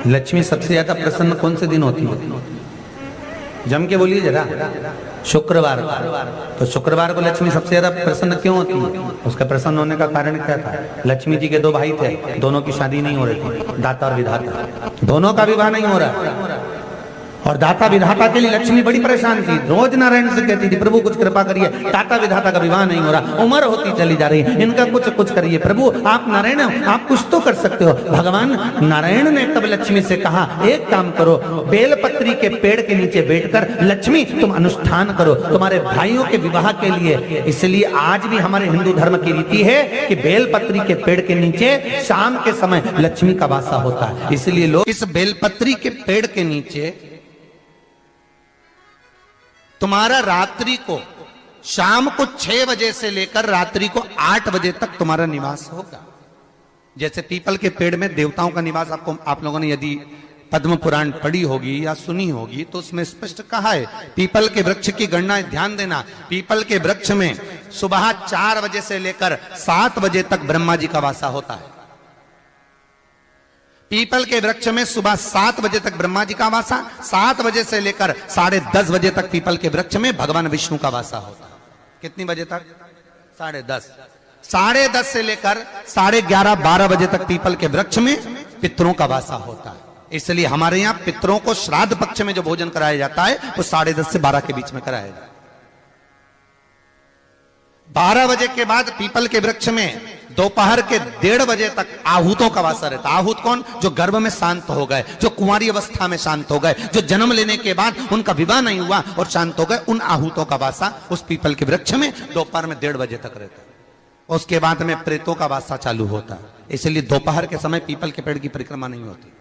लक्ष्मी सबसे ज्यादा प्रसन्न कौन से दिन होती है? जम के बोलिए जरा। शुक्रवार। तो शुक्रवार को लक्ष्मी सबसे ज्यादा प्रसन्न क्यों होती है? उसका प्रसन्न होने का कारण क्या था? लक्ष्मी जी के दो भाई थे, दोनों की शादी नहीं हो रही थी, दाता और विधाता, दोनों का विवाह नहीं हो रहा। और दाता विधाता के लिए लक्ष्मी बड़ी परेशान थी, रोज नारायण से कहती थी प्रभु कुछ कृपा करिए, दाता विधाता का विवाह नहीं हो रहा, उम्र होती चली जा रही है, इनका कुछ करिए प्रभु, आप नारायण आप कुछ तो कर सकते हो। भगवान नारायण ने तब लक्ष्मी से कहा एक काम करो, बेलपत्री के पेड़ के नीचे बैठकर लक्ष्मी तुम अनुष्ठान करो तुम्हारे भाइयों के विवाह के लिए। इसलिए आज भी हमारे हिंदू धर्म की रीति है कि बेलपत्री के पेड़ के नीचे शाम के समय लक्ष्मी का वासा होता है। इसलिए लोग इस बेलपत्री के पेड़ के नीचे तुम्हारा रात्रि को शाम को 6 बजे से लेकर रात्रि को 8 बजे तक तुम्हारा निवास होगा। जैसे पीपल के पेड़ में देवताओं का निवास, आपको आप लोगों ने यदि पद्म पुराण पढ़ी होगी या सुनी होगी तो उसमें स्पष्ट कहा है, पीपल के वृक्ष की गणना ध्यान देना, पीपल के वृक्ष में सुबह 4 बजे से लेकर 7 बजे तक ब्रह्मा जी का वासा होता है। पीपल के वृक्ष में सुबह 7 बजे तक ब्रह्मा जी का वासा, 7 बजे से लेकर 10:30 बजे तक पीपल के वृक्ष में भगवान विष्णु का वासा होता है। कितनी बजे तक? 10:30। 10:30 से लेकर 11:30-12 बजे तक पीपल के वृक्ष में पितरों का वासा होता है। इसलिए हमारे यहाँ पितरों को श्राद्ध पक्ष में जो भोजन कराया जाता है वो 10:30 से 12 के बीच में कराया जाता है। 12 बजे के बाद पीपल के वृक्ष में दोपहर के 1:30 बजे तक आहूतों का वासा रहता है। आहूत कौन? जो गर्भ में शांत हो गए, जो कुंवारी अवस्था में शांत हो गए, जो जन्म लेने के बाद उनका विवाह नहीं हुआ और शांत हो गए, उन आहूतों का वासा उस पीपल के वृक्ष में दोपहर में 1:30 बजे तक रहता है। उसके बाद में प्रेतों का वासा चालू होता है। इसलिए दोपहर के समय पीपल के पेड़ की परिक्रमा नहीं होती।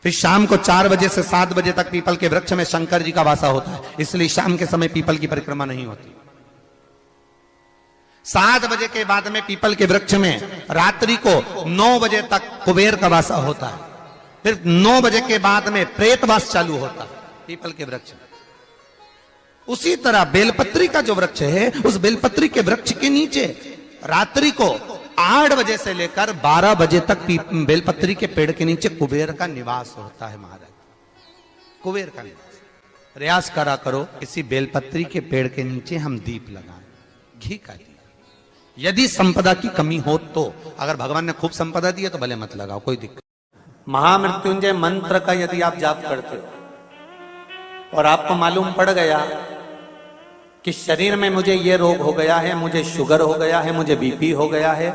फिर शाम को 4 बजे से 7 बजे तक पीपल के वृक्ष में शंकर जी का वासा होता है। इसलिए शाम के समय पीपल की परिक्रमा नहीं होती। 7 बजे के बाद में पीपल के वृक्ष में रात्रि को 9 बजे तक कुबेर का वासा होता है। फिर 9 बजे के बाद में प्रेतवास चालू होता है पीपल के वृक्ष में। उसी तरह बेलपत्री का जो वृक्ष है, उस बेलपत्री के वृक्ष के नीचे रात्रि को 8 बजे से लेकर 12 बजे तक बेलपत्री के पेड़ के नीचे कुबेर का निवास होता है। महाराज, कुबेर का निवास। प्रयास करा करो किसी बेलपत्री के पेड़ के नीचे हम दीप लगाएं, घी का दीप। यदि संपदा की कमी हो तो, अगर भगवान ने खूब संपदा दी है तो भले मत लगाओ, कोई दिक्कत। महामृत्युंजय मंत्र का यदि आप जाप करते हो और आपको मालूम पड़ गया कि शरीर में मुझे ये रोग हो गया है, मुझे शुगर हो गया है, मुझे बीपी हो गया है,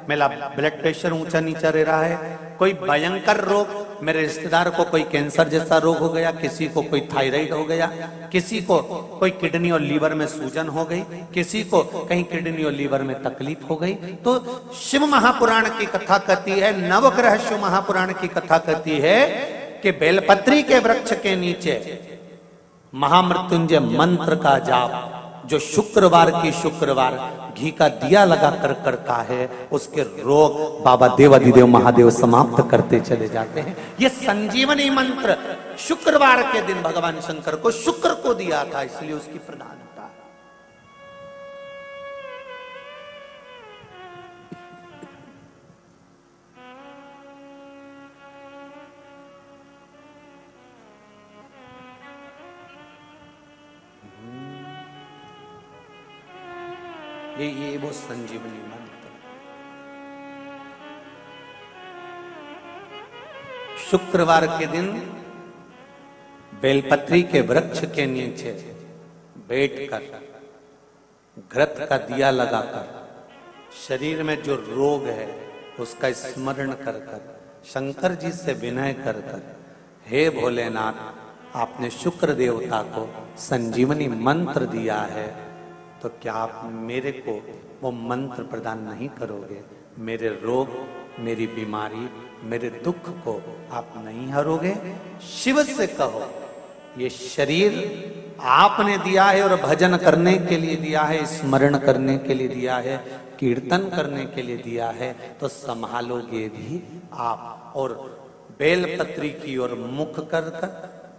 मेरा ब्लड प्रेशर ऊंचा नीचा रह रहा है, कोई भयंकर रोग, मेरे रिश्तेदार को कोई कैंसर जैसा रोग हो गया, किसी को कोई थायराइड हो गया, किसी को कोई किडनी और लीवर में सूजन हो गई, किसी को कहीं किडनी और लीवर में तकलीफ हो गई, तो शिव महापुराण की कथा कहती है, नवग्रह शिव महापुराण की कथा कहती है कि बेलपत्री के वृक्ष के नीचे महामृत्युंजय मंत्र का जाप जो शुक्रवार की शुक्रवार घी का दिया लगा कर करता है, उसके रोग बाबा देवाधिदेव महादेव समाप्त करते चले जाते हैं। ये संजीवनी मंत्र शुक्रवार के दिन भगवान शंकर को शुक्र को दिया था, इसलिए उसकी प्रधानता। ये वो संजीवनी मंत्र। शुक्रवार के दिन बेलपत्री के वृक्ष के नीचे बैठकर घृत का दिया लगाकर शरीर में जो रोग है उसका स्मरण कर कर शंकर जी से विनय कर कर, हे भोलेनाथ, आपने शुक्र देवता को संजीवनी मंत्र दिया है, तो क्या आप मेरे को वो मंत्र प्रदान नहीं करोगे? मेरे रोग, मेरी बीमारी, मेरे दुख को आप नहीं हरोगे? शिव से कहो, ये शरीर आपने दिया है और भजन करने के लिए दिया है, स्मरण करने के लिए दिया है, कीर्तन करने के लिए दिया है, तो संभालोगे भी आप। और बेलपत्री की ओर मुख कर कर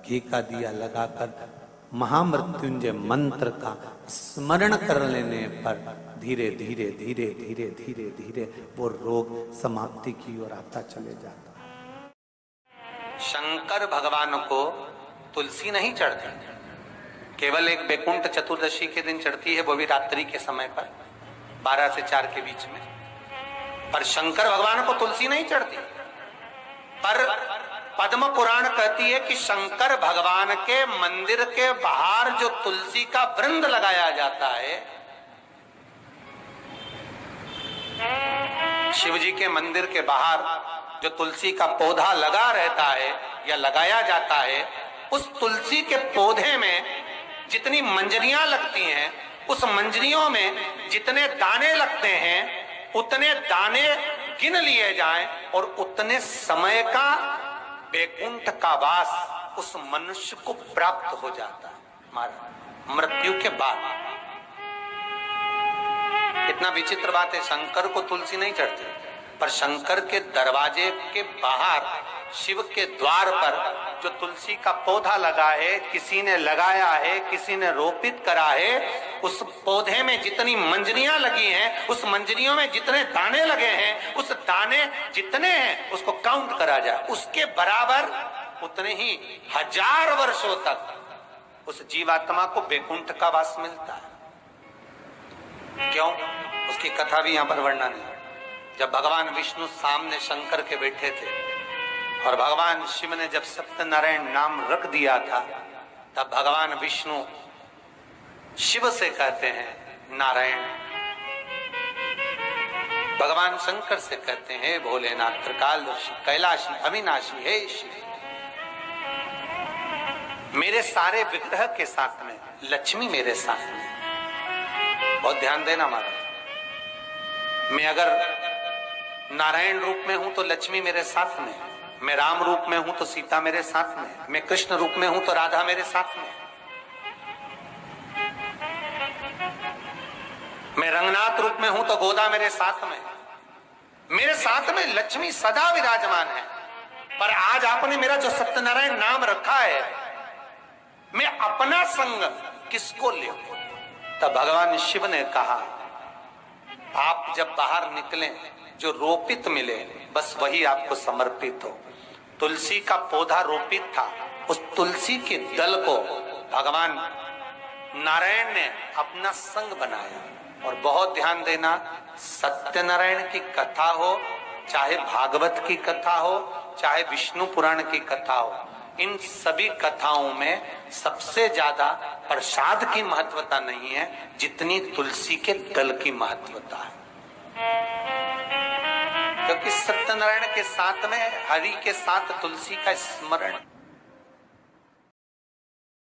घी का दिया लगाकर महामृत्युंजय मंत्र का स्मरण कर लेने पर धीरे धीरे धीरे धीरे धीरे धीरे वो रोग समाप्ति की ओर आता चले जाता है। शंकर भगवान को तुलसी नहीं चढ़ती, केवल एक बैकुंठ चतुर्दशी के दिन चढ़ती है, वो भी रात्रि के समय पर 12 से 4 के बीच में। पर शंकर भगवान को तुलसी नहीं चढ़ती। पर पद्म पुराण कहती है कि शंकर भगवान के मंदिर के बाहर जो तुलसी का वृंद लगाया जाता है, शिव जी के मंदिर के बाहर जो तुलसी का पौधा लगा रहता है या लगाया जाता है, उस तुलसी के पौधे में जितनी मंजरियां लगती हैं, उस मंजरियों में जितने दाने लगते हैं, उतने दाने गिन लिए जाएं और उतने समय का बैकुंठ का वास उस मनुष्य को प्राप्त हो जाता है मृत्यु के बाद। कितना विचित्र बात है, शंकर को तुलसी नहीं चढ़ती, पर शंकर के दरवाजे के बाहर शिव के द्वार पर जो तुलसी का पौधा लगा है, किसी ने लगाया है, किसी ने रोपित करा है, उस पौधे में जितनी मंजरियां लगी हैं, उस मंजरियों में जितने दाने लगे हैं, उस दाने जितने हैं उसको काउंट करा जाए, उसके बराबर उतने ही 1000 वर्षों तक उस जीवात्मा को बैकुंठ का वास मिलता है। क्यों? उसकी कथा भी यहां पर वर्णन है। जब भगवान विष्णु सामने शंकर के बैठे थे और भगवान शिव ने जब सत्यनारायण नाम रख दिया था, तब भगवान विष्णु शिव से कहते हैं नारायण। भगवान शंकर से कहते हैं भोलेनाथ, त्रिकालदर्शी, कैलाशी, अविनाशी, हे शिव। मेरे सारे विग्रह के साथ में लक्ष्मी मेरे साथ में। बहुत ध्यान देना महाराज, मैं अगर नारायण रूप में हूं तो लक्ष्मी मेरे साथ में, मैं राम रूप में हूं तो सीता मेरे साथ में, मैं कृष्ण रूप में हूं तो राधा मेरे साथ में, मैं रंगनाथ रूप में हूं तो गोदा मेरे साथ में, मेरे साथ में लक्ष्मी सदा विराजमान है। पर आज आपने मेरा जो सत्यनारायण नाम रखा है, मैं अपना संग किसको ले? तब भगवान शिव ने कहा, आप जब बाहर निकले जो रोपित मिले बस वही आपको समर्पित हो। तुलसी का पौधा रोपित था, उस तुलसी के दल को भगवान नारायण ने अपना संग बनाया। और बहुत ध्यान देना, सत्यनारायण की कथा हो, चाहे भागवत की कथा हो, चाहे विष्णु पुराण की कथा हो, इन सभी कथाओं में सबसे ज्यादा प्रसाद की महत्वता नहीं है जितनी तुलसी के दल की महत्वता है। क्योंकि सत्यनारायण के साथ में हरि के साथ तुलसी का स्मरण